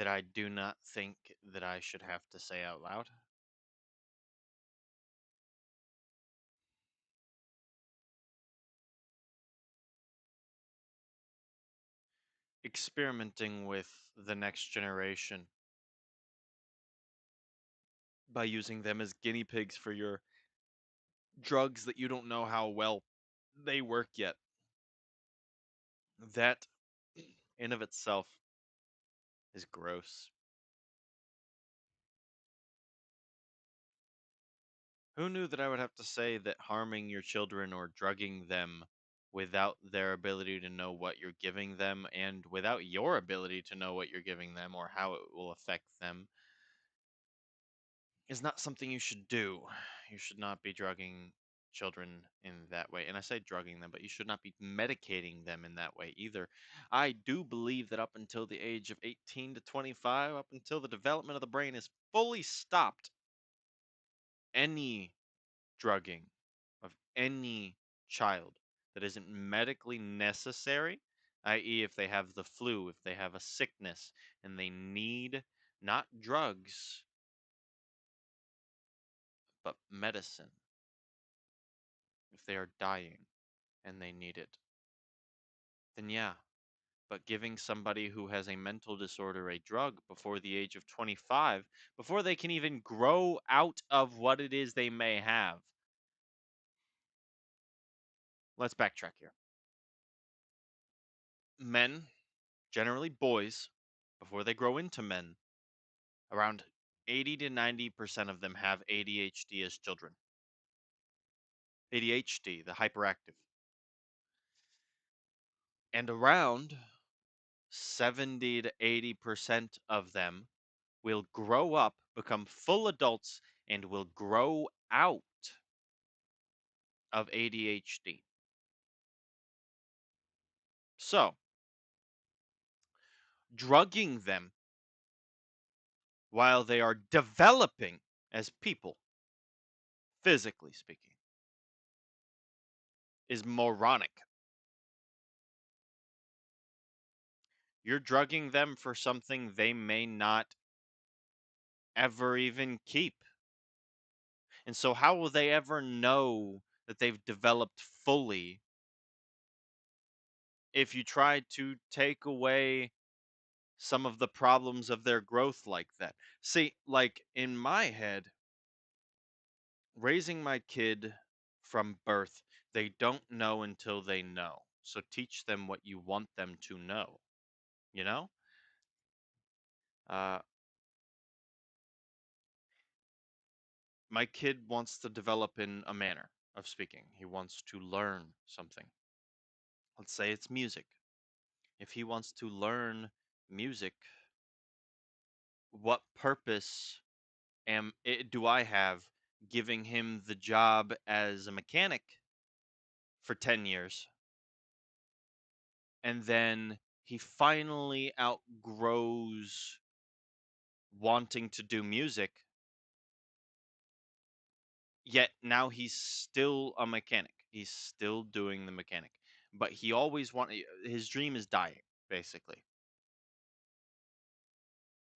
that I do not think that I should have to say out loud. Experimenting with the next generation by using them as guinea pigs for your drugs that you don't know how well they work yet. That, in of itself, is gross. Who knew that I would have to say that harming your children or drugging them without their ability to know what you're giving them and without your ability to know what you're giving them or how it will affect them is not something you should do. You should not be drugging children in that way. And I say drugging them, but you should not be medicating them in that way either. I do believe that up until the age of 18 to 25, up until the development of the brain is fully stopped, any drugging of any child that isn't medically necessary, i.e., if they have the flu, if they have a sickness, and they need not drugs, but medicine, if they are dying and they need it, then yeah. But giving somebody who has a mental disorder a drug before the age of 25, before they can even grow out of what it is they may have. Let's backtrack here. Men, generally boys, before they grow into men, around 80 to 90% of them have ADHD as children. ADHD, the hyperactive. And around 70 to 80% of them will grow up, become full adults, and will grow out of ADHD. So, drugging them while they are developing as people, physically speaking, is moronic. You're drugging them for something they may not ever even keep. And so, how will they ever know that they've developed fully if you try to take away some of the problems of their growth like that? See, like in my head, raising my kid from birth, they don't know until they know. So, teach them what you want them to know, you know? Uh, my kid wants to develop in a manner of speaking, he wants to learn something. Let's say it's music. If he wants to learn music, what purpose do I have giving him the job as a mechanic for 10 years and then he finally outgrows wanting to do music, yet now he's still a mechanic, he's still doing the mechanic, but he always his dream is dying basically.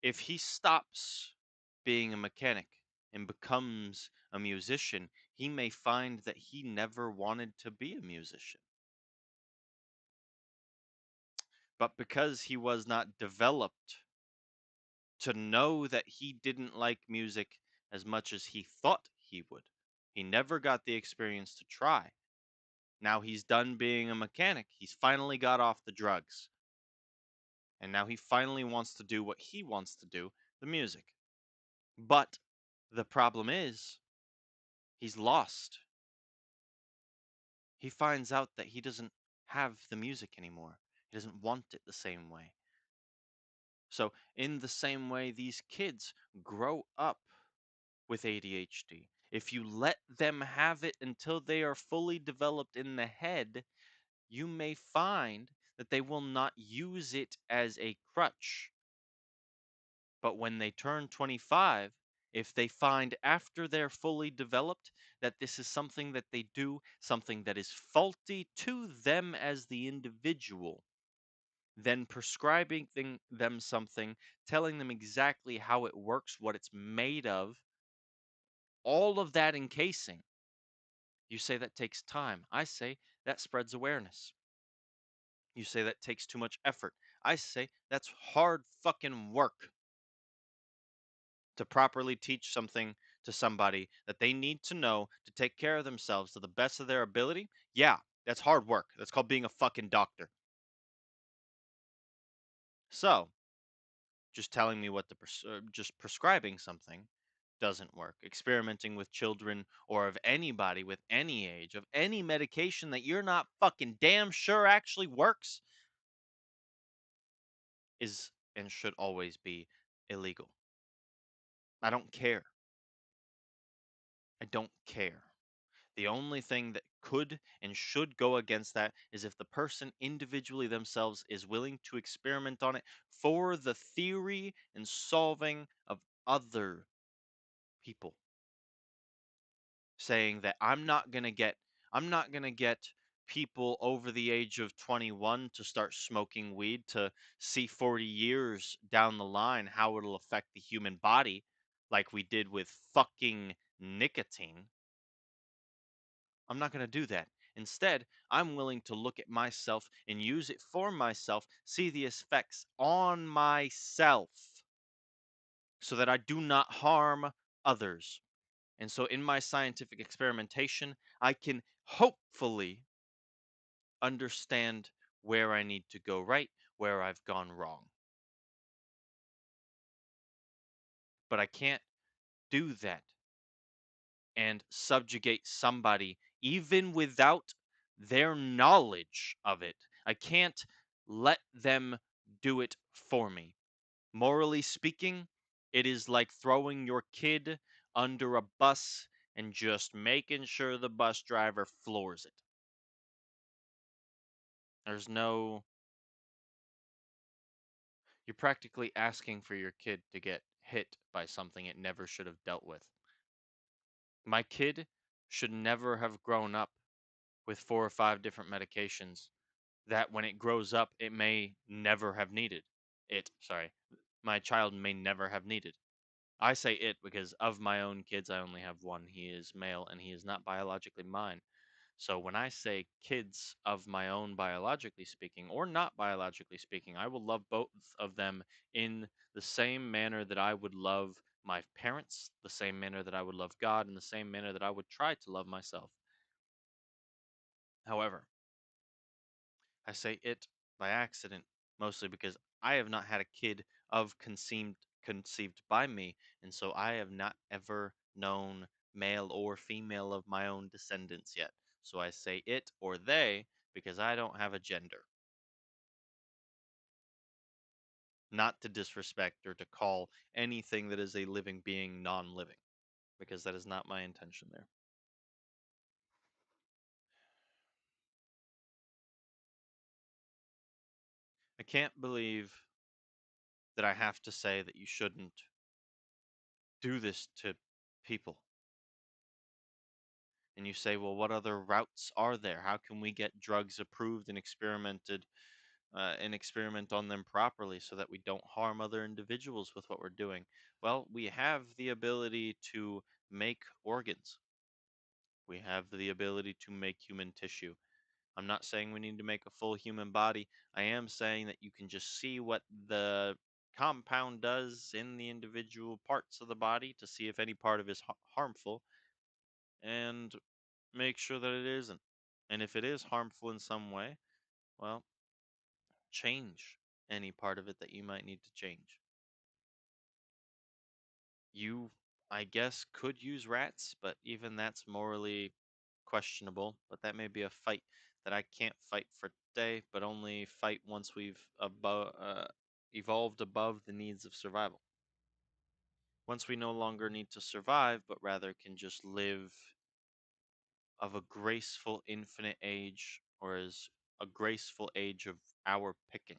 If he stops being a mechanic and becomes a musician, he may find that he never wanted to be a musician. But because he was not developed to know that he didn't like music as much as he thought he would, he never got the experience to try. Now he's done being a mechanic. He's finally got off the drugs. And now he finally wants to do what he wants to do, the music. But the problem is, he's lost. He finds out that he doesn't have the music anymore. He doesn't want it the same way. So, in the same way, these kids grow up with ADHD. If you let them have it until they are fully developed in the head, you may find that they will not use it as a crutch. But when they turn 25, if they find after they're fully developed that this is something that they do, something that is faulty to them as the individual, then prescribing them something, telling them exactly how it works, what it's made of, all of that encasing. You say that takes time. I say that spreads awareness. You say that takes too much effort. I say that's hard fucking work to properly teach something to somebody that they need to know to take care of themselves to the best of their ability. Yeah, that's hard work. That's called being a fucking doctor. So, just telling me what just prescribing something doesn't work. Experimenting with children or of anybody with any age of any medication that you're not fucking damn sure actually works is and should always be illegal. I don't care. I don't care. The only thing that could and should go against that is if the person individually themselves is willing to experiment on it for the theory and solving of other people. Saying that I'm not going to get people over the age of 21 to start smoking weed to see 40 years down the line how it'll affect the human body like we did with fucking nicotine. I'm not going to do that. Instead, I'm willing to look at myself and use it for myself, see the effects on myself so that I do not harm others. And so, in my scientific experimentation, I can hopefully understand where I need to go right, where I've gone wrong. But I can't do that and subjugate somebody even without their knowledge of it. I can't let them do it for me. Morally speaking, it is like throwing your kid under a bus and just making sure the bus driver floors it. There's no, you're practically asking for your kid to get hit by something it never should have dealt with. My kid should never have grown up with 4 or 5 different medications that when it grows up, it may never have needed. Sorry, my child may never have needed. I say it because of my own kids, I only have one. He is male and he is not biologically mine. So when I say kids of my own, biologically speaking, or not biologically speaking, I will love both of them in the same manner that I would love my parents, the same manner that I would love God, and the same manner that I would try to love myself. However, I say it by accident, mostly because I have not had a kid of conceived by me, and so I have not ever known male or female of my own descendants yet. So I say it or they because I don't have a gender. Not to disrespect or to call anything that is a living being non-living, because that is not my intention there. I can't believe that I have to say that you shouldn't do this to people. And you say, well, what other routes are there? How can we get drugs approved and experimented and experiment on them properly so that we don't harm other individuals with what we're doing? Well, we have the ability to make organs. We have the ability to make human tissue. I'm not saying we need to make a full human body. I am saying that you can just see what the compound does in the individual parts of the body to see if any part of it is harmful and make sure that it isn't. And if it is harmful in some way, well, change any part of it that you might need to change. You, I guess, could use rats, but even that's morally questionable. But that may be a fight that I can't fight for today, but only fight once we've evolved above the needs of survival. Once we no longer need to survive, but rather can just live of a graceful infinite age, or as a graceful age of our picking.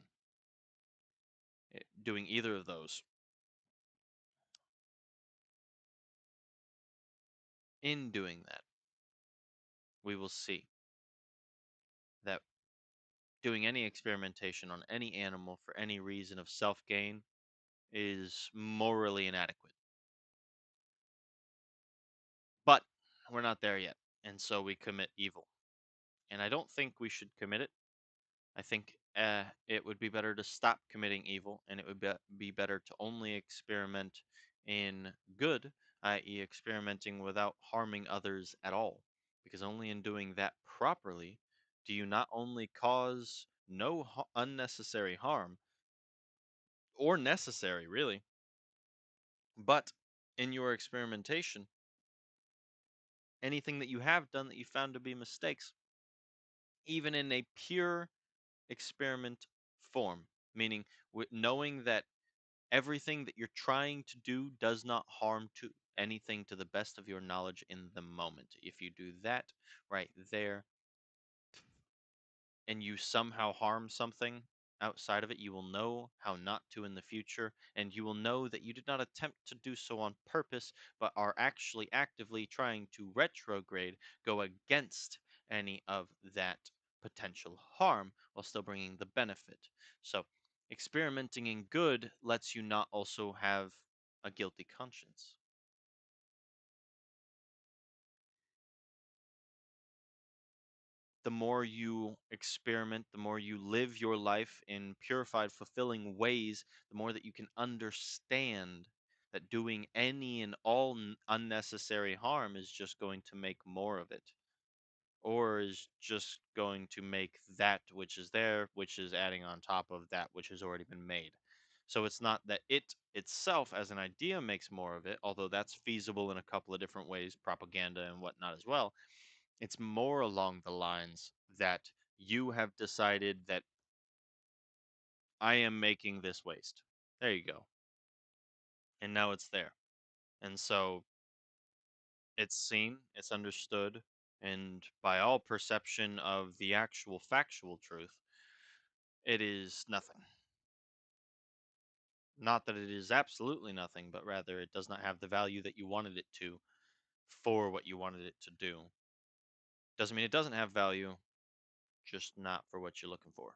Doing either of those. In doing that, we will see that Doing any experimentation on any animal for any reason of self gain is morally inadequate. But we're not there yet, and so we commit evil. And I don't think we should commit it. I think it would be better to stop committing evil, and it would be better to only experiment in good, i.e., experimenting without harming others at all. Because only in doing that properly do you not only cause no unnecessary harm, or necessary, really, but in your experimentation, anything that you have done that you found to be mistakes, even in a pure experiment form, meaning knowing that everything that you're trying to do does not harm to anything to the best of your knowledge in the moment. If you do that right there and you somehow harm something outside of it, you will know how not to in the future, and you will know that you did not attempt to do so on purpose, but are actually actively trying to retrograde, go against any of that potential harm while still bringing the benefit. So, experimenting in good lets you not also have a guilty conscience. The more you experiment, the more you live your life in purified, fulfilling ways, the more that you can understand that doing any and all unnecessary harm is just going to make more of it, or is just going to make that which is there, which is adding on top of that which has already been made. So it's not that it itself as an idea makes more of it, although that's feasible in a couple of different ways, propaganda and whatnot as well. It's more along the lines that you have decided that I am making this waste. There you go. And now it's there. And so it's seen, it's understood, and by all perception of the actual factual truth, it is nothing. Not that it is absolutely nothing, but rather it does not have the value that you wanted it to for what you wanted it to do. Doesn't mean it doesn't have value, just not for what you're looking for.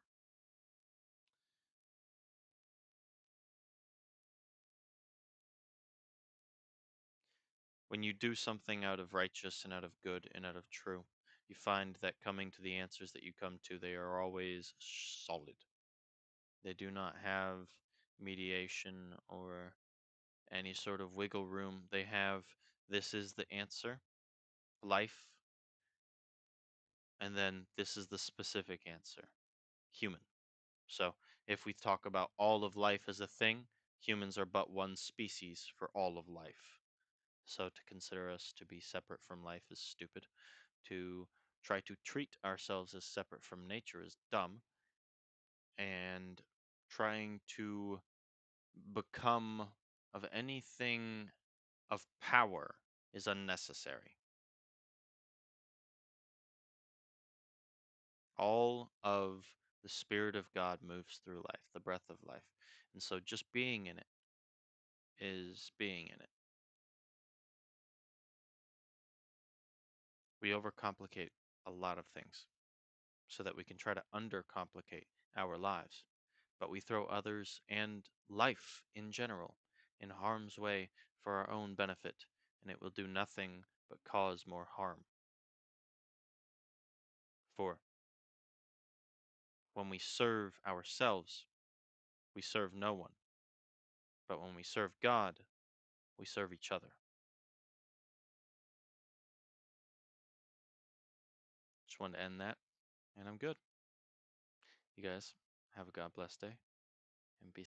When you do something out of righteous and out of good and out of true, you find that coming to the answers that you come to, they are always solid. They do not have mediation or any sort of wiggle room. They have this is the answer, life, and then this is the specific answer, human. So if we talk about all of life as a thing, humans are but one species for all of life. So to consider us to be separate from life is stupid. To try to treat ourselves as separate from nature is dumb, and trying to become of anything of power is unnecessary. All of the Spirit of God moves through life, the breath of life. And so just being in it is being in it. We overcomplicate a lot of things so that we can try to undercomplicate our lives. But we throw others and life in general in harm's way for our own benefit, and it will do nothing but cause more harm. For when we serve ourselves, we serve no one. But when we serve God, we serve each other. Just wanted to end that, and I'm good. You guys have a God bless day and be